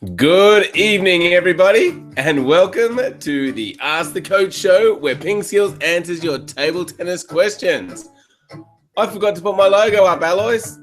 Good evening, everybody, and welcome to the Ask the Coach show, where PingSkills answers your table tennis questions. I forgot to put my logo up, Alois.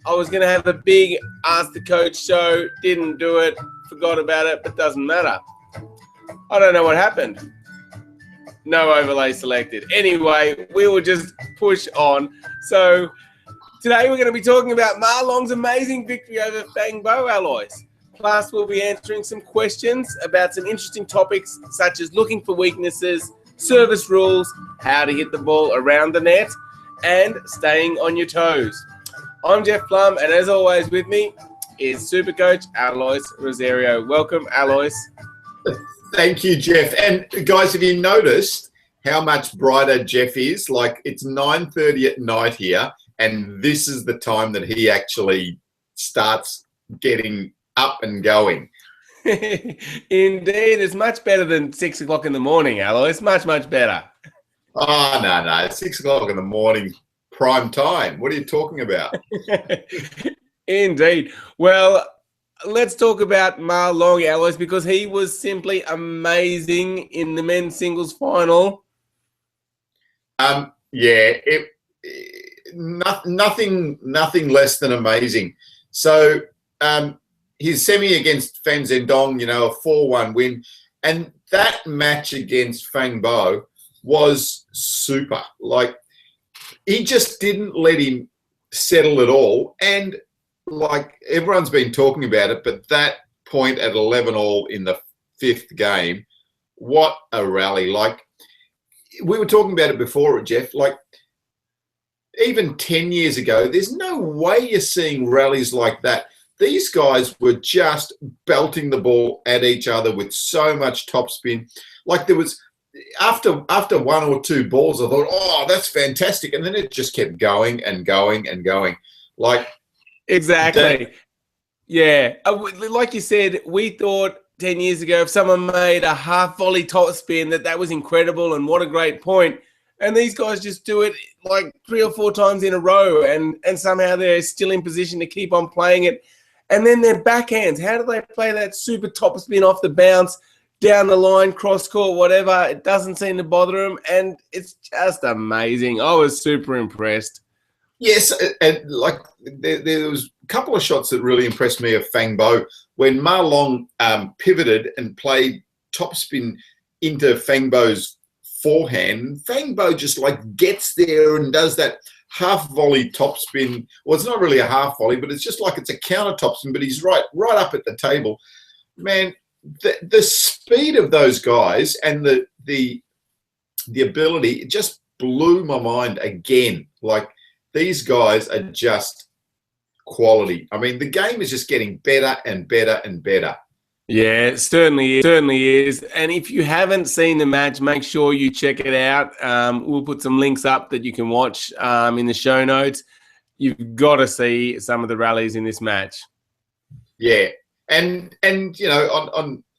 I was going to have a big Ask the Coach show, didn't do it, forgot about it, but doesn't matter. I don't know what happened. No overlay selected. Anyway, we will just push on. So today we're going to be talking about Ma Long's amazing victory over Fang Bo, Alois. Plus, we'll be answering some questions about some interesting topics such as looking for weaknesses, service rules, how to hit the ball around the net, and staying on your toes. I'm Jeff Plum, and as always with me is Super Coach Alois Rosario. Welcome, Alois. Thank you, Jeff. And guys, have you noticed how much brighter Jeff is? Like, it's 9:30 at night here, and this is the time that he actually starts getting up and going. Indeed, it's much better than 6 o'clock in the morning, Alois. Much, much better. Oh, no. 6 o'clock in the morning, prime time. What are you talking about? Indeed. Well, let's talk about Ma Long, Alois, because he was simply amazing in the men's singles final. Nothing less than amazing. So, his semi against Fan Zhendong, a 4-1 win. And that match against Fang Bo was super. Like, he just didn't let him settle at all. And, like, everyone's been talking about it, but that point at 11-all in the fifth game, what a rally. Like, we were talking about it before, Jeff, like, even 10 years ago, there's no way you're seeing rallies like that. These guys were just belting the ball at each other with so much topspin. Like, there was, after one or two balls, I thought, oh, that's fantastic. And then it just kept going and going and going. Like, exactly. Yeah. Like you said, we thought 10 years ago, if someone made a half volley topspin, that was incredible and what a great point. And these guys just do it like 3 or 4 times in a row, and somehow they're still in position to keep on playing it. And then their backhands, how do they play that super top spin off the bounce, down the line, cross court, whatever? It doesn't seem to bother them, and it's just amazing. I was super impressed. Yes, and like there was a couple of shots that really impressed me of Fang Bo when Ma Long pivoted and played topspin into Fang Bo's forehand. Fang Bo just like gets there and does that half volley topspin. Well, it's not really a half volley, but it's just like it's a counter topspin, but he's right up at the table. Man, the speed of those guys and the ability, it just blew my mind again. Like, these guys are just quality. I mean, the game is just getting better and better and better. Yeah, it certainly is. And if you haven't seen the match, make sure you check it out. We'll put some links up that you can watch in the show notes. You've got to see some of the rallies in this match. Yeah, and on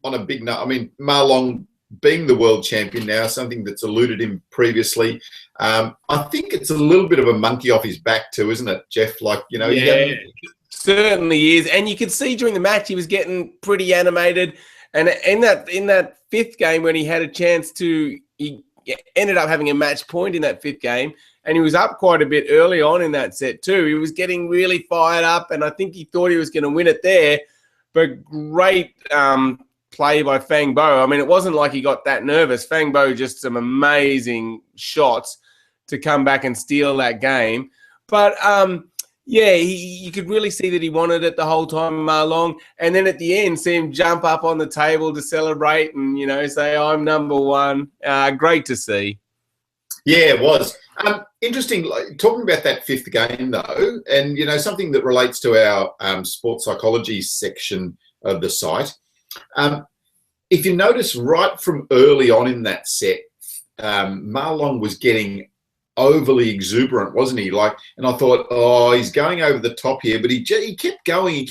a big note, I mean, Ma Long being the world champion now, something that's eluded him previously. I think it's a little bit of a monkey off his back too, isn't it, Jeff? Like, yeah. Certainly is, and you could see during the match he was getting pretty animated. And in that fifth game, when he had a chance to, he ended up having a match point in that fifth game, and he was up quite a bit early on in that set too. He was getting really fired up, and I think he thought he was going to win it there. But great play by Fang Bo. I mean, it wasn't like he got that nervous. Fang Bo just some amazing shots to come back and steal that game. But yeah, you could really see that he wanted it the whole time, Ma Long. And then at the end, see him jump up on the table to celebrate and, say, I'm number one. Great to see. Yeah, it was. Interesting, like, talking about that fifth game, though, and, something that relates to our sports psychology section of the site. If you notice, right from early on in that set, Ma Long was getting overly exuberant, wasn't he? Like, and I thought, oh, he's going over the top here, but he kept going, and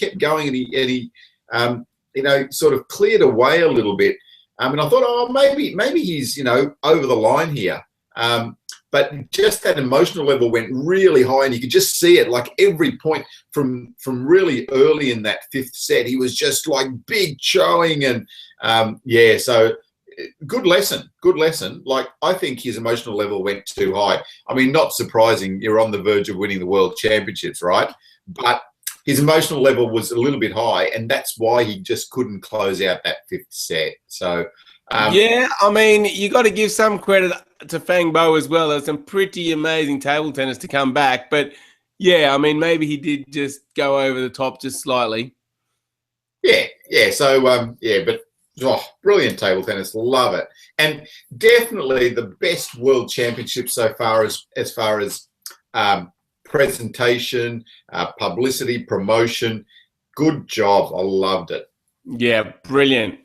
he sort of cleared away a little bit. And I thought, oh, maybe he's over the line here. but just that emotional level went really high, and you could just see it. Like every point from really early in that fifth set, he was just like big showing, and yeah. So good lesson. Like, I think his emotional level went too high. I mean, not surprising. You're on the verge of winning the world championships, right? But his emotional level was a little bit high, and that's why he just couldn't close out that fifth set. So, yeah, I mean, you got to give some credit to Fang Bo as well. There's some pretty amazing table tennis to come back. But, yeah, I mean, maybe he did just go over the top just slightly. Yeah. So, yeah, but brilliant table tennis. Love it. And definitely the best world championship so far as far as presentation, publicity, promotion. Good job. I loved it. Yeah, brilliant.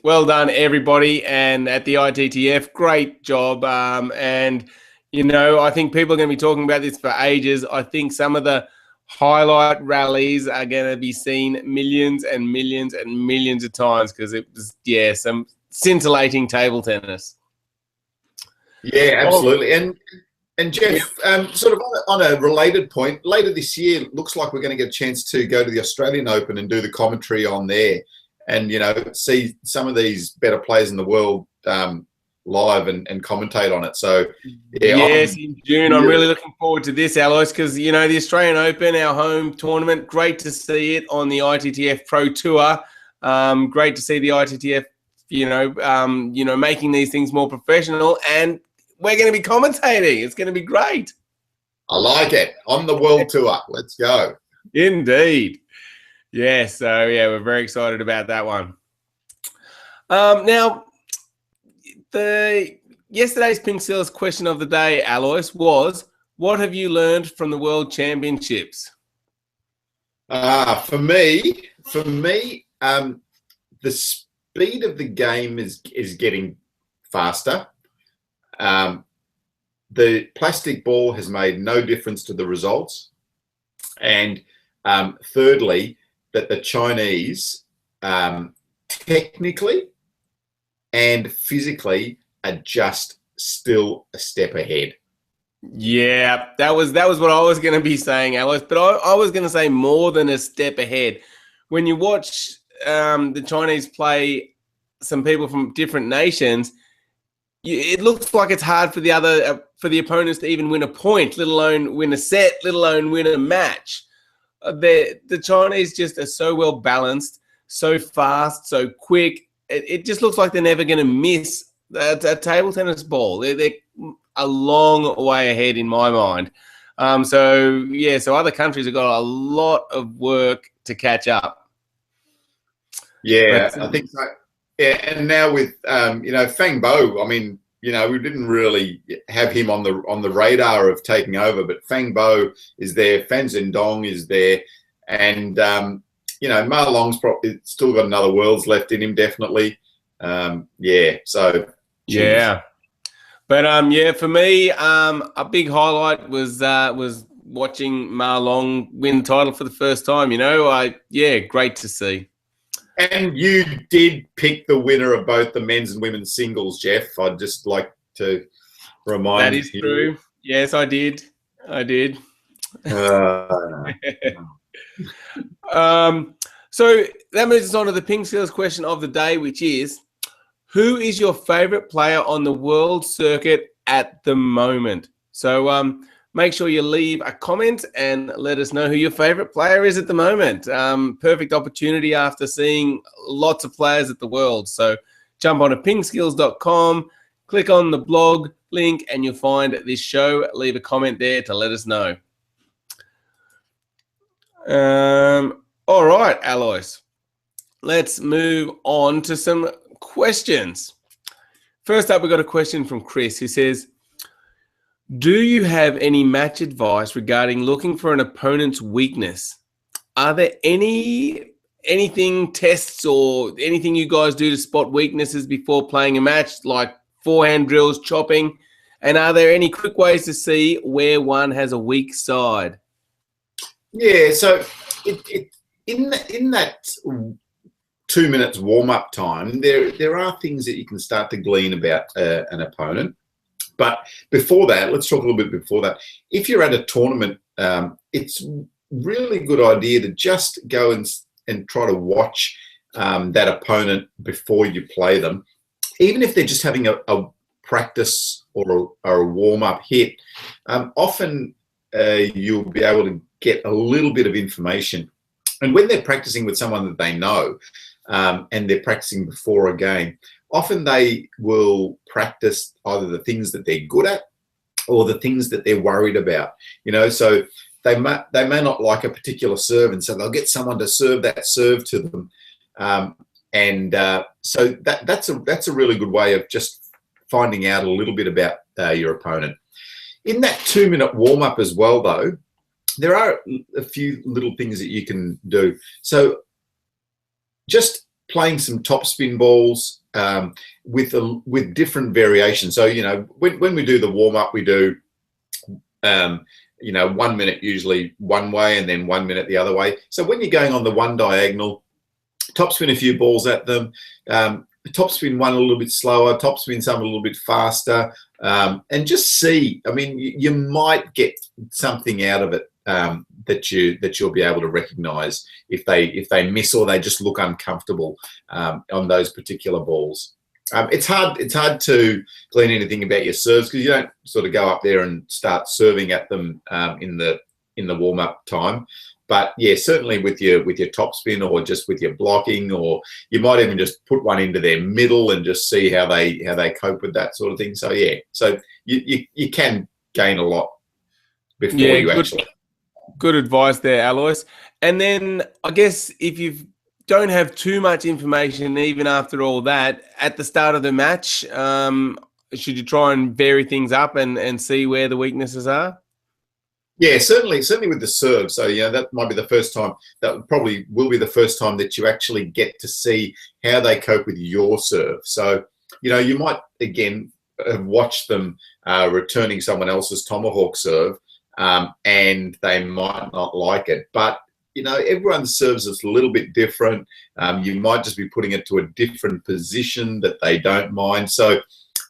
Well done, everybody. And at the ITTF, great job. And, I think people are going to be talking about this for ages. I think some of the highlight rallies are going to be seen millions and millions and millions of times because it was, some scintillating table tennis. Yeah, absolutely. And Jeff, sort of on a related point, later this year, it looks like we're going to get a chance to go to the Australian Open and do the commentary on there, and see some of these better players in the world live and commentate on it. So yes, in June, I'm really looking forward to this, Alois, because the Australian Open, our home tournament, great to see it on the ITTF Pro Tour. Great to see the ITTF, making these things more professional, and we're going to be commentating. It's going to be great. I like it. On the world tour. Let's go. Indeed. Yeah, so, we're very excited about that one. Now, yesterday's PingSkills question of the day, Alois, was, what have you learned from the World Championships? For me, the speed of the game is getting faster. The plastic ball has made no difference to the results. And thirdly, that the Chinese technically and physically are just still a step ahead. Yeah, that was what I was going to be saying, Alois, but I was going to say more than a step ahead. When you watch the Chinese play some people from different nations, it looks like it's hard for the opponents to even win a point, let alone win a set, let alone win a match. The Chinese just are so well balanced, so fast, so quick. It just looks like they're never going to miss a table tennis ball. They're a long way ahead in my mind. So other countries have got a lot of work to catch up. Yeah, I think so. Yeah, and now with Fang Bo, I mean, we didn't really have him on the radar of taking over, but Fang Bo is there, Fan Zhendong is there, and Ma Long's probably still got another world's left in him, definitely. So yeah. But for me, a big highlight was watching Ma Long win the title for the first time. Great to see. And you did pick the winner of both the men's and women's singles, Jeff. I'd just like to remind you. That is true. Yes, I did. So that moves us on to the PingSkills question of the day, which is, who is your favorite player on the world circuit at the moment? So make sure you leave a comment and let us know who your favorite player is at the moment. Perfect opportunity after seeing lots of players at the World. So jump on to pingskills.com, click on the blog link, and you'll find this show. Leave a comment there to let us know. All right, Alois. Let's move on to some questions. First up, we've got a question from Chris who says, do you have any match advice regarding looking for an opponent's weakness? Are there anything tests or anything you guys do to spot weaknesses before playing a match, like forehand drills, chopping? And are there any quick ways to see where one has a weak side? Yeah, so in that 2 minutes warm-up time, there are things that you can start to glean about an opponent. But before that, let's talk a little bit before that. If you're at a tournament, it's really good idea to just go and try to watch that opponent before you play them. Even if they're just having a practice or a warm-up hit, often you'll be able to get a little bit of information. And when they're practicing with someone that they know, and they're practicing before a game, often they will practice either the things that they're good at or the things that they're worried about. So they may not like a particular serve, and so they'll get someone to serve that serve to them. So that's a really good way of just finding out a little bit about your opponent. In that 2-minute warm-up as well, though, there are a few little things that you can do. So just playing some topspin balls with different variations. So, when we do the warm-up, we do 1 minute usually one way and then 1 minute the other way. So when you're going on the one diagonal, topspin a few balls at them, topspin one a little bit slower, topspin some a little bit faster, and just see. I mean, you might get something out of it that you'll be able to recognise if they miss or they just look uncomfortable on those particular balls. It's hard to glean anything about your serves because you don't sort of go up there and start serving at them in the warm-up time. But yeah, certainly with your topspin or just with your blocking, or you might even just put one into their middle and just see how they cope with that sort of thing. So yeah, so you can gain a lot before you actually. Good advice there, Alois. And then I guess if you don't have too much information, even after all that, at the start of the match, should you try and vary things up and see where the weaknesses are? Yeah, certainly with the serve. So, that might be the first time, that probably will be the first time that you actually get to see how they cope with your serve. So, you might, again, have watched them returning someone else's tomahawk serve, and they might not like it. But, everyone's serves is a little bit different. You might just be putting it to a different position that they don't mind. So,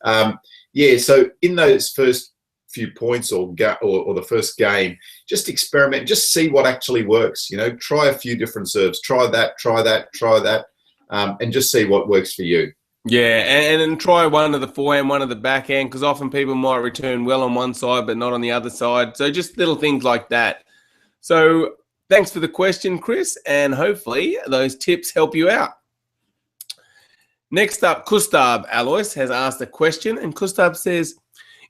so in those first few points or the first game, just experiment, just see what actually works. Try a few different serves, try that, and just see what works for you. Yeah, and then try one of the forehand, one of the backhand, because often people might return well on one side but not on the other side. So just little things like that. So thanks for the question, Chris, and hopefully those tips help you out. Next up, Kustab Alois has asked a question, and Kustab says,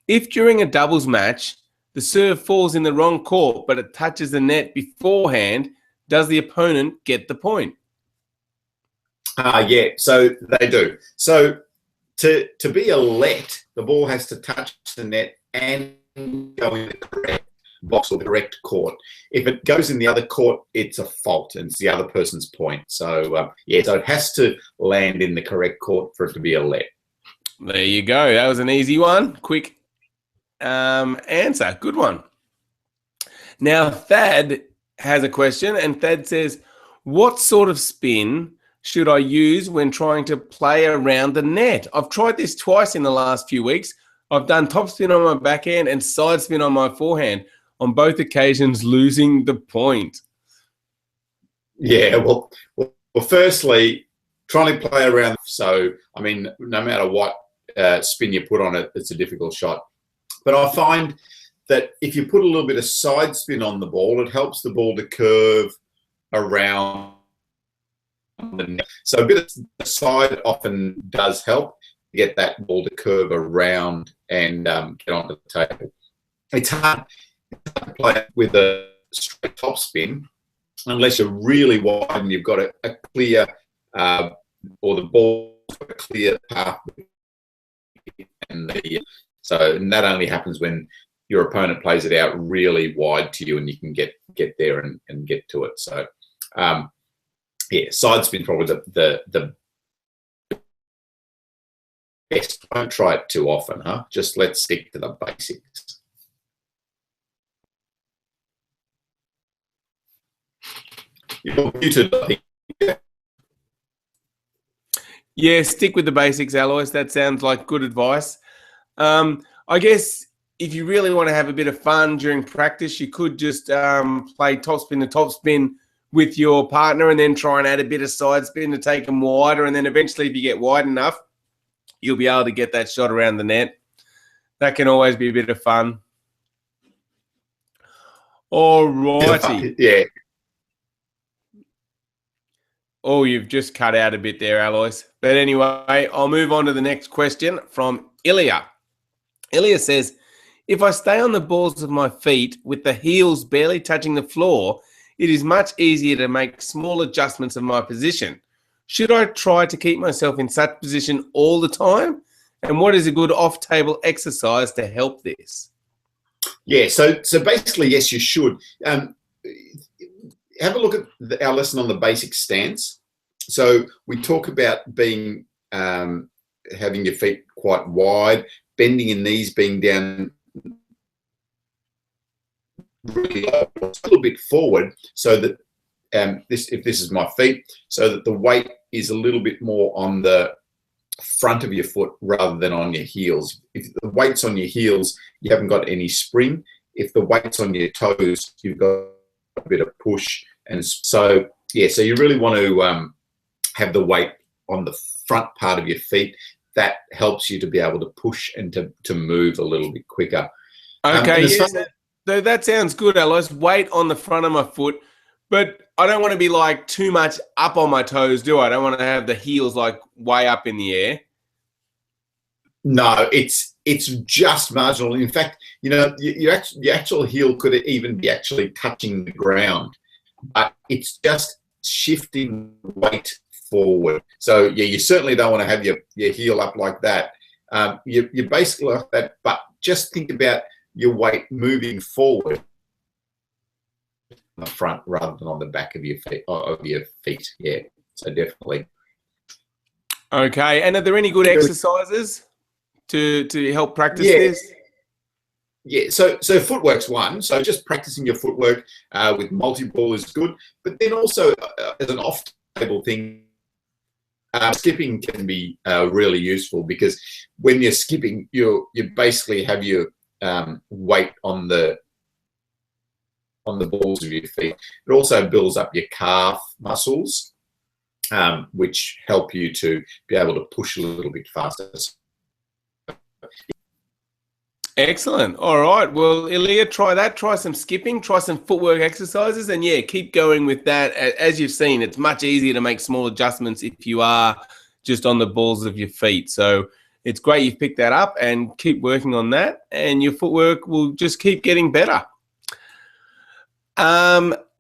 if during a doubles match, the serve falls in the wrong court, but it touches the net beforehand, does the opponent get the point? Yeah, so they do. So to be a let, the ball has to touch the net and go in the correct box or the correct court. If it goes in the other court, it's a fault and it's the other person's point. So, so it has to land in the correct court for it to be a let. There you go. That was an easy one. Quick answer. Good one. Now, Thad has a question, and Thad says, what sort of spin should I use when trying to play around the net? I've tried this twice in the last few weeks. I've done topspin on my backhand and side spin on my forehand, on both occasions losing the point. Yeah, well, firstly, trying to play around. So, I mean, no matter what spin you put on it, it's a difficult shot. But I find that if you put a little bit of side spin on the ball, it helps the ball to curve around the net. So a bit of side often does help to get that ball to curve around and get onto the table. It's hard to play with a straight top spin unless you're really wide and you've got a clear, or the ball's got a clear path. And and that only happens when your opponent plays it out really wide to you and you can get there and get to it. So, side spin probably the best. Don't try it too often, huh? Just let's stick to the basics. You're muted, I think. Yeah, stick with the basics, Alois. That sounds like good advice. I guess if you really want to have a bit of fun during practice, you could just play topspin to topspin with your partner and then try and add a bit of side spin to take them wider. And then eventually, if you get wide enough, you'll be able to get that shot around the net. That can always be a bit of fun. All righty. Yeah. Oh, you've just cut out a bit there, Alois. But anyway, I'll move on to the next question from Ilya. Ilya says, if I stay on the balls of my feet with the heels barely touching the floor, it is much easier to make small adjustments of my position. Should I try to keep myself in such position all the time? And what is a good off-table exercise to help this? Yeah, so basically, yes, you should. Have a look at our lesson on the basic stance. So we talk about being having your feet quite wide, bending your knees, being down really low, a little bit forward, so that if this is my feet, so that the weight is a little bit more on the front of your foot rather than on your heels. If the weight's on your heels, you haven't got any spring. If the weight's on your toes, you've got a bit of push. And so, yeah, so you really want to have the weight on the front part of your feet. That helps you to be able to push and to move a little bit quicker. Okay, so that sounds good, Alois. Weight on the front of my foot, but I don't want to be like too much up on my toes, do I? I don't want to have the heels like way up in the air. No, it's just marginal. In fact, you know, your actual heel could even be actually touching the ground, but it's just shifting weight forward. So yeah, you certainly don't want to have your heel up like that. You're basically like that, but just think about your weight moving forward on the front rather than on the back of your feet. Yeah, so definitely. Okay, and are there any good exercises to help practice this? Yeah, so footwork's one. So just practicing your footwork with multi-ball is good, but then also as an off-table thing, skipping can be really useful, because when you're skipping, you basically have your weight on the balls of your feet. It also builds up your calf muscles, which help you to be able to push a little bit faster. Excellent. All right. Well, Ilya, try that. Try some skipping. Try some footwork exercises. And, yeah, keep going with that. As you've seen, it's much easier to make small adjustments if you are just on the balls of your feet. So it's great you've picked that up, and keep working on that, and your footwork will just keep getting better.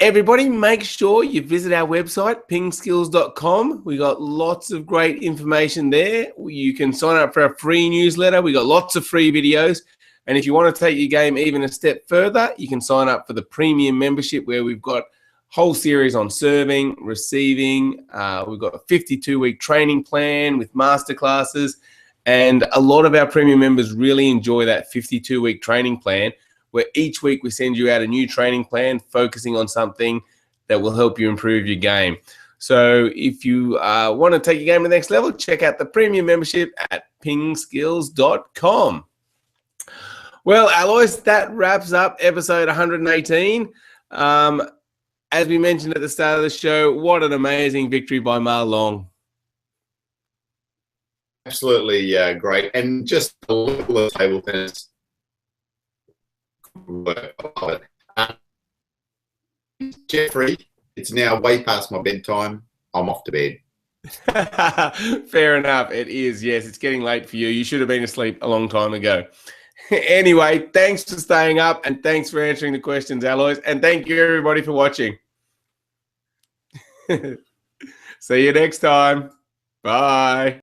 Everybody, make sure you visit our website, PingSkills.com. We got lots of great information there. You can sign up for our free newsletter. We got lots of free videos. And if you want to take your game even a step further, you can sign up for the premium membership, where we've got a whole series on serving, receiving. We've got a 52-week training plan with masterclasses. And a lot of our premium members really enjoy that 52-week training plan, where each week we send you out a new training plan focusing on something that will help you improve your game. So if you want to take your game to the next level, check out the premium membership at PingSkills.com. Well, Alois, that wraps up episode 118. As we mentioned at the start of the show, what an amazing victory by Ma Long. Absolutely great. And just a little of table tennis. Jeffrey, it's now way past my bedtime. I'm off to bed. Fair enough. It is. Yes, it's getting late for you. You should have been asleep a long time ago. Anyway, thanks for staying up, and thanks for answering the questions, Alois. And thank you, everybody, for watching. See you next time. Bye.